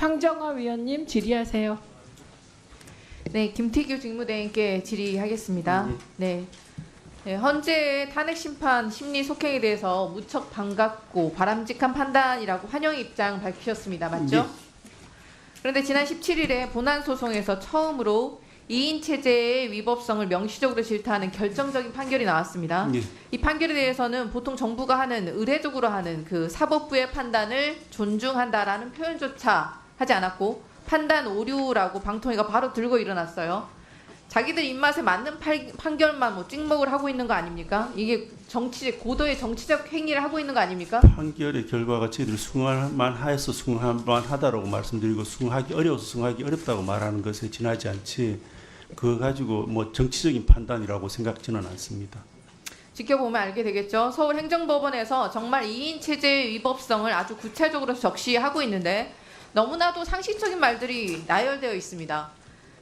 황정화 위원님 질의하세요. 네, 김태규 직무대행께 질의하겠습니다. 네. 네, 헌재의 탄핵 심판 심리 속행에 대해서 무척 반갑고 바람직한 판단이라고 환영 입장 밝히셨습니다. 맞죠? 네. 그런데 지난 17일에 본안 소송에서 처음으로 2인 체제의 위법성을 명시적으로 질타하는 결정적인 판결이 나왔습니다. 네. 이 판결에 대해서는 보통 정부가 하는 의례적으로 하는 그 사법부의 판단을 존중한다라는 표현조차 하지 않았고 판단 오류라고 방통위가 바로 들고 일어났어요. 자기들 입맛에 맞는 판결만 뭐 찍먹을 하고 있는 거 아닙니까? 이게 고도의 정치적 행위를 하고 있는 거 아닙니까? 판결의 결과가 저희들 수긍할 하여서 수긍할 만하다라고 말씀드리고 수긍하기 어려워서 수긍하기 어렵다고 말하는 것에 지나지 않지 그거 가지고 뭐 정치적인 판단이라고 생각지는 않습니다. 지켜보면 알게 되겠죠. 서울행정법원에서 정말 2인 체제의 위법성을 아주 구체적으로 적시하고 있는데 너무나도 상식적인 말들이 나열되어 있습니다.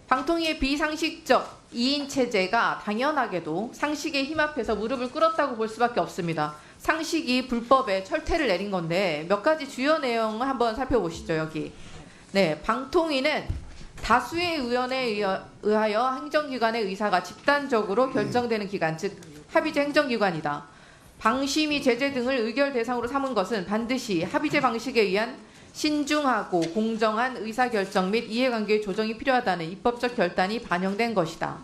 방통위의 비상식적 2인 체제가 당연하게도 상식에 힘합해서 무릎을 꿇었다고 볼 수밖에 없습니다. 상식이 불법에 철퇴를 내린 건데 몇 가지 주요 내용을 한번 살펴보시죠. 여기. 네, 방통위는 다수의 의원에 의하여 행정기관의 의사가 집단적으로 결정되는 기관, 즉 합의제 행정기관이다. 방심위 제재 등을 의결 대상으로 삼은 것은 반드시 합의제 방식에 의한 신중하고 공정한 의사결정 및 이해관계의 조정이 필요하다는 입법적 결단이 반영된 것이다.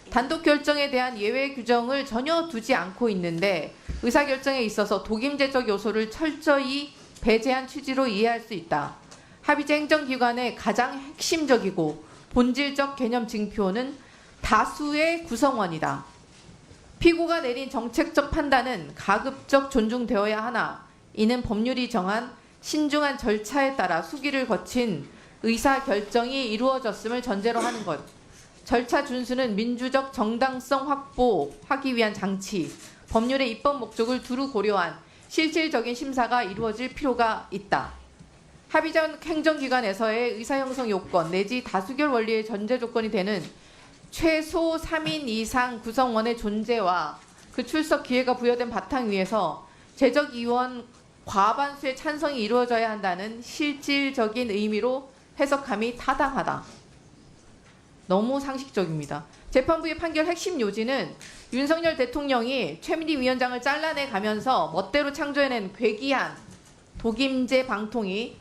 단독 결정에 대한 예외 규정을 전혀 두지 않고 있는데 의사결정에 있어서 독임제적 요소를 철저히 배제한 취지로 이해할 수 있다. 합의제 행정기관의 가장 핵심적이고 본질적 개념 징표는 다수의 구성원이다. 피고가 내린 정책적 판단은 가급적 존중되어야 하나 이는 법률이 정한 신중한 절차에 따라 수기를 거친 의사결정이 이루어졌음을 전제로 하는 것. 절차 준수는 민주적 정당성 확보하기 위한 장치, 법률의 입법 목적을 두루 고려한 실질적인 심사가 이루어질 필요가 있다. 합의적 행정기관에서의 의사형성 요건 내지 다수결 원리의 전제 조건이 되는 최소 3인 이상 구성원의 존재와 그 출석 기회가 부여된 바탕 위에서 재적의원 과반수의 찬성이 이루어져야 한다는 실질적인 의미로 해석함이 타당하다. 너무 상식적입니다. 재판부의 판결 핵심 요지는 윤석열 대통령이 최민희 위원장을 잘라내 가면서 멋대로 창조해낸 괴기한 독임제 방통위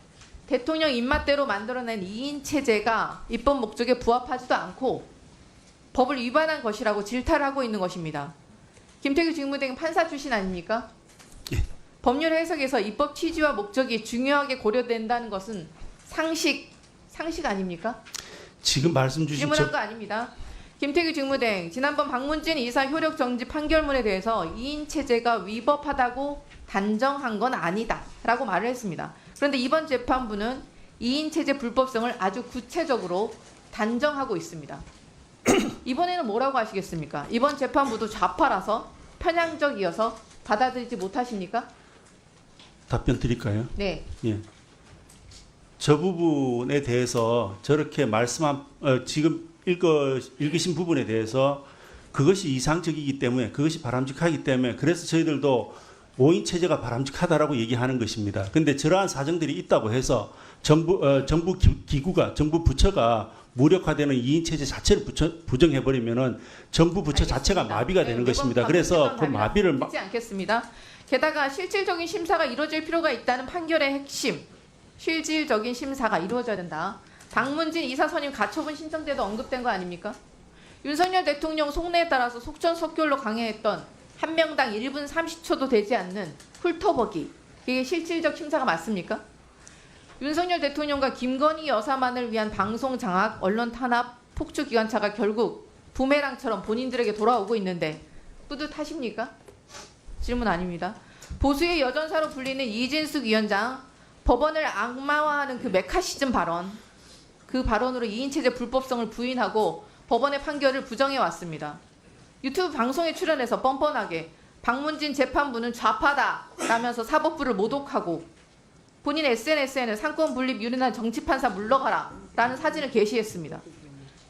대통령 입맛대로 만들어낸 2인 체제가 입법 목적에 부합하지도 않고 법을 위반한 것이라고 질타를 하고 있는 것입니다. 김태규 직무대행 판사 출신 아닙니까? 예. 법률 해석에서 입법 취지와 목적이 중요하게 고려된다는 것은 상식 아닙니까? 지금 말씀 주신 질문한 거 아닙니다. 김태규 직무대행 지난번 박문진 이사 효력 정지 판결문에 대해서 2인 체제가 위법하다고 단정한 건 아니다 라고 말을 했습니다. 그런데 이번 재판부는 2인 체제 불법성을 아주 구체적으로 단정하고 있습니다. 이번에는 뭐라고 하시겠습니까? 이번 재판부도 좌파라서 편향적이어서 받아들이지 못하십니까? 답변 드릴까요? 네. 예. 저 부분에 대해서 저렇게 지금 읽으신 부분에 대해서 그것이 이상적이기 때문에 그것이 바람직하기 때문에 그래서 저희들도 5인 체제가 바람직하다라고 얘기하는 것입니다. 그런데 저러한 사정들이 있다고 해서 정부 기구가 정부 부처가 무력화되는 2인 체제 자체를 부정해버리면은 정부 부처 자체가 마비가 되는 것입니다. 그래서 그 마비를 하지 않겠습니다. 게다가 실질적인 심사가 이루어질 필요가 있다는 판결의 핵심, 실질적인 심사가 이루어져야 된다. 박문진 이사 선임 가처분 신청 때도 언급된 거 아닙니까? 윤석열 대통령 속내에 따라서 속전속결로 강행했던 한 명당 1분 30초도 되지 않는 훑어보기, 이게 실질적 심사가 맞습니까? 윤석열 대통령과 김건희 여사만을 위한 방송 장악, 언론 탄압, 폭주 기관차가 결국 부메랑처럼 본인들에게 돌아오고 있는데 뿌듯하십니까? 질문 아닙니다. 보수의 여전사로 불리는 이진숙 위원장, 법원을 악마화하는 그 메카시즘 발언, 그 발언으로 2인 체제 불법성을 부인하고 법원의 판결을 부정해 왔습니다. 유튜브 방송에 출연해서 뻔뻔하게 박문진 재판부는 좌파다 라면서 사법부를 모독하고 본인 SNS에는 상권 분립 유린한 정치판사 물러가라 라는 사진을 게시했습니다.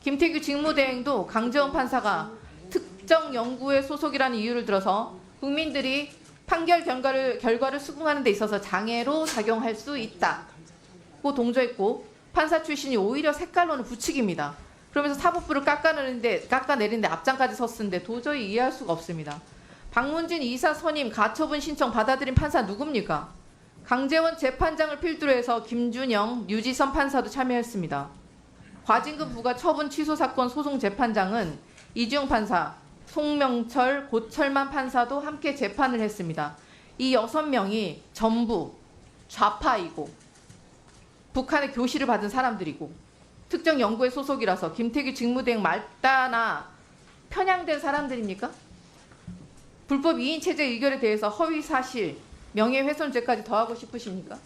김태규 직무대행도 강재원 판사가 특정 연구회 소속이라는 이유를 들어서 국민들이 판결 결과를 수긍하는 데 있어서 장애로 작용할 수 있다고 동조했고 판사 출신이 오히려 색깔론을 부추깁니다. 그러면서 사법부를 깎아내리는데 앞장까지 섰는데 도저히 이해할 수가 없습니다. 박문진 이사 선임 가처분 신청 받아들인 판사 누굽니까? 강재원 재판장을 필두로 해서 김준영, 류지선 판사도 참여했습니다. 과징금 부과 처분 취소 사건 소송 재판장은 이주영 판사, 송명철, 고철만 판사도 함께 재판을 했습니다. 이 6명이 전부 좌파이고 북한의 교시를 받은 사람들이고 특정 연구의 소속이라서 김태규 직무대행 말따나 편향된 사람들입니까? 불법 이인 체제 의결에 대해서 허위 사실, 명예훼손죄까지 더하고 싶으십니까?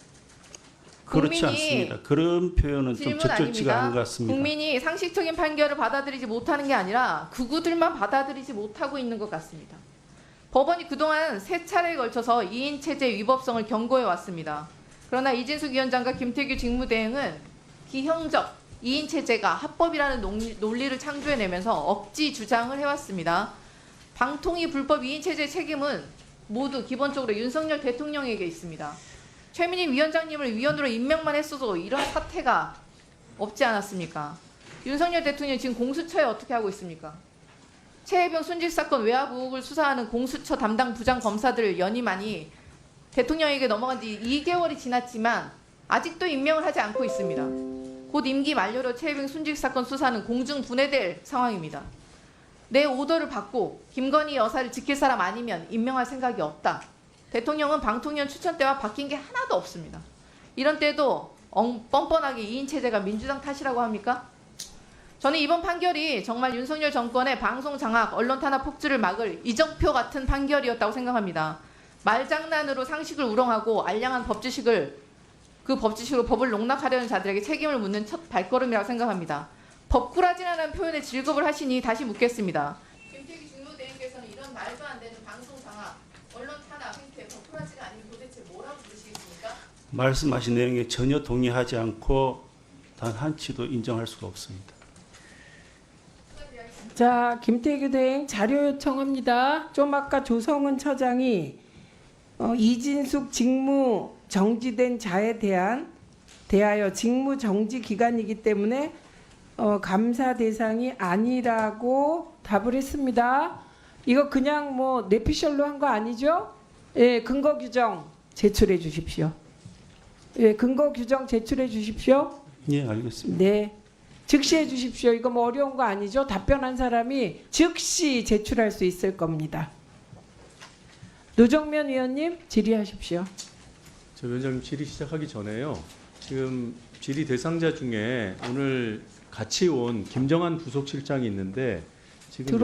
그렇지 않습니다. 그런 표현은 좀 적절치가 않은 것 같습니다. 국민이 상식적인 판결을 받아들이지 못하는 게 아니라 극우들만 받아들이지 못하고 있는 것 같습니다. 법원이 그동안 3차례에 걸쳐서 이인 체제 위법성을 경고해 왔습니다. 그러나 이진숙 위원장과 김태규 직무대행은 기형적 이인 체제가 합법이라는 논리를 창조해내면서 억지 주장을 해왔습니다. 방통위 불법 이인 체제 책임은 모두 기본적으로 윤석열 대통령에게 있습니다. 최민희 위원장님을 위원으로 임명만 했어도 이런 사태가 없지 않았습니까? 윤석열 대통령이 지금 공수처에 어떻게 하고 있습니까? 최혜병 순직 사건 외압 의혹을 수사하는 공수처 담당 부장 검사들 연임안이 대통령에게 넘어간 지 2개월이 지났지만 아직도 임명을 하지 않고 있습니다. 곧 임기 만료로 최혜병 순직 사건 수사는 공중 분해될 상황입니다. 내 오더를 받고 김건희 여사를 지킬 사람 아니면 임명할 생각이 없다. 대통령은 방통위원 추천 때와 바뀐 게 하나도 없습니다. 이런 때도 뻔뻔하게 이인 체제가 민주당 탓이라고 합니까? 저는 이번 판결이 정말 윤석열 정권의 방송 장악, 언론 탄압 폭주를 막을 이정표 같은 판결이었다고 생각합니다. 말장난으로 상식을 우롱하고 알량한 법지식으로 법을 농락하려는 자들에게 책임을 묻는 첫 발걸음이라고 생각합니다. 법꾸라지라는 표현에 즐겁을 하시니 다시 묻겠습니다. 김태기 직무대행께서는 이런 말도 안 되는 방송 장악, 언론 탄압 행태, 법꾸라지가 아니면 도대체 뭐라고 부르시겠습니까? 말씀하신 내용에 전혀 동의하지 않고 단 한치도 인정할 수가 없습니다. 자, 김태규 대행 자료 요청합니다. 좀 아까 조성은 처장이 이진숙 직무 정지된 자에 대하여 직무 정지 기간이기 때문에 감사 대상이 아니라고 답을 했습니다. 이거 그냥 뭐 내피셜로 한 거 아니죠? 예, 근거 규정 제출해 주십시오. 예, 근거 규정 제출해 주십시오. 예, 알겠습니다. 네. 즉시 해 주십시오. 이거 뭐 어려운 거 아니죠? 답변한 사람이 즉시 제출할 수 있을 겁니다. 노정면 위원님 질의하십시오. 저 위원장님 질의 시작하기 전에요. 지금 질의 대상자 중에 오늘 같이 온 김정한 부속실장이 있는데 지금